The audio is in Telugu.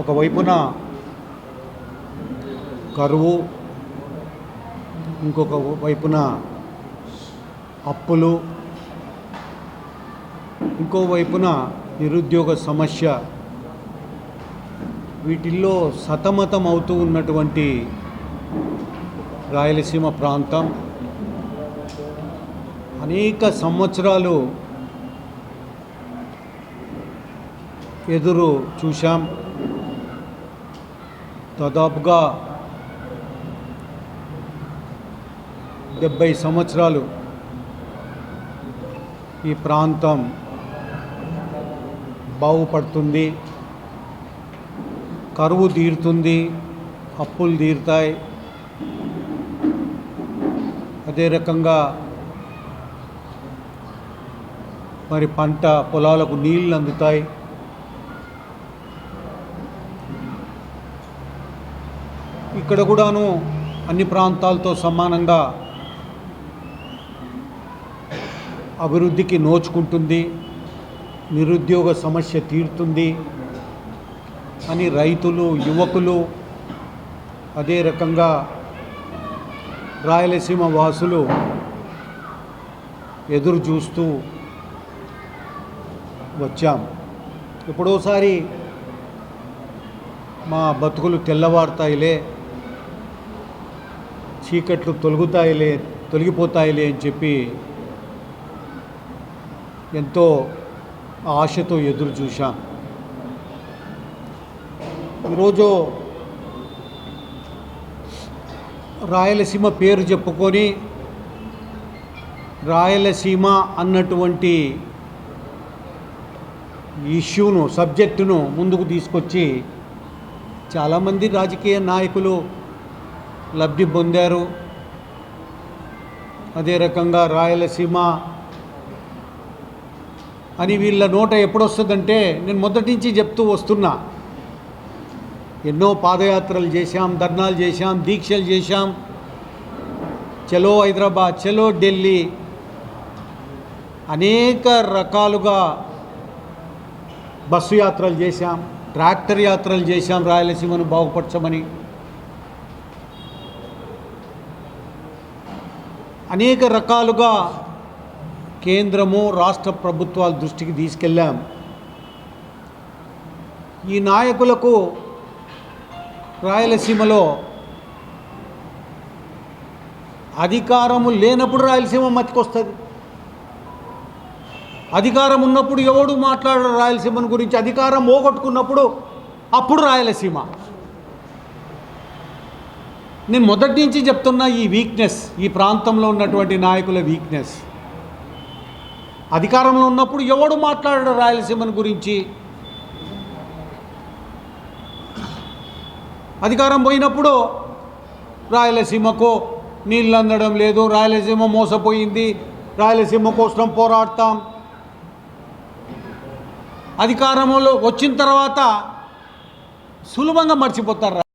ఒకవైపున కరువు, ఇంకొక వైపున అప్పులు, ఇంకోవైపున నిరుద్యోగ సమస్య, వీటిల్లో సతమతం అవుతూ ఉన్నటువంటి రాయలసీమ ప్రాంతం అనేక సంవత్సరాలు ఎదురు చూశాం. దాదాపుగా 70 సంవత్సరాలు ఈ ప్రాంతం బాగుపడుతుంది, కరువు తీరుతుంది, అప్పులు తీరుతాయి. అదే రకంగా మరి పంట పొలాలకు నీళ్ళు అందుతాయి. ఇక్కడ కూడాను అన్ని ప్రాంతాలతో సమానంగా అభివృద్ధికి నోచుకుంటుంది, నిరుద్యోగ సమస్య తీరుతుంది అని రైతులు, యువకులు, అదే రకంగా రాయలసీమ వాసులు ఎదురు చూస్తూ వచ్చాం. ఎప్పుడోసారి మా బతుకులు తెల్లవారుతాయిలే, చీకట్లు తొలగిపోతాయిలే అని చెప్పి ఎంతో ఆశతో ఎదురు చూశాం. ఈరోజు రాయలసీమ పేరు చెప్పుకొని రాయలసీమ అన్నటువంటి ఇష్యూను, సబ్జెక్టును ముందుకు తీసుకొచ్చి చాలామంది రాజకీయ నాయకులు లబ్ధి పొందారు. అదే రకంగా రాయలసీమ అని వీళ్ళ నోట ఎప్పుడొస్తుందంటే, నేను మొదటి నుంచి చెప్తూ వస్తున్నా, ఎన్నో పాదయాత్రలు చేశాం, ధర్నాలు చేశాం, దీక్షలు చేశాం, చలో హైదరాబాద్, చలో ఢిల్లీ, అనేక రకాలుగా బస్సు యాత్రలు చేశాం, ట్రాక్టర్ యాత్రలు చేశాం రాయలసీమను బాగుపరచమని. అనేక రకాలుగా కేంద్రము, రాష్ట్ర ప్రభుత్వాల దృష్టికి తీసుకెళ్ళాం. ఈ నాయకులకు రాయలసీమలో అధికారము లేనప్పుడు రాయలసీమ మతికొస్తుంది, అధికారం ఉన్నప్పుడు ఎవడు మాట్లాడరు రాయలసీమను గురించి, అధికారం పోగొట్టుకున్నప్పుడు అప్పుడు రాయలసీమ. నేను మొదటి నుంచి చెప్తున్నా, ఈ వీక్నెస్, ఈ ప్రాంతంలో ఉన్నటువంటి నాయకుల వీక్నెస్. అధికారంలో ఉన్నప్పుడు ఎవడు మాట్లాడరు రాయలసీమను గురించి, అధికారం పోయినప్పుడు రాయలసీమకు నీళ్ళు అందడం లేదు, రాయలసీమ మోసపోయింది, రాయలసీమ కోసం పోరాడతాం. అధికారంలో వచ్చిన తర్వాత సులభంగా మర్చిపోతారు.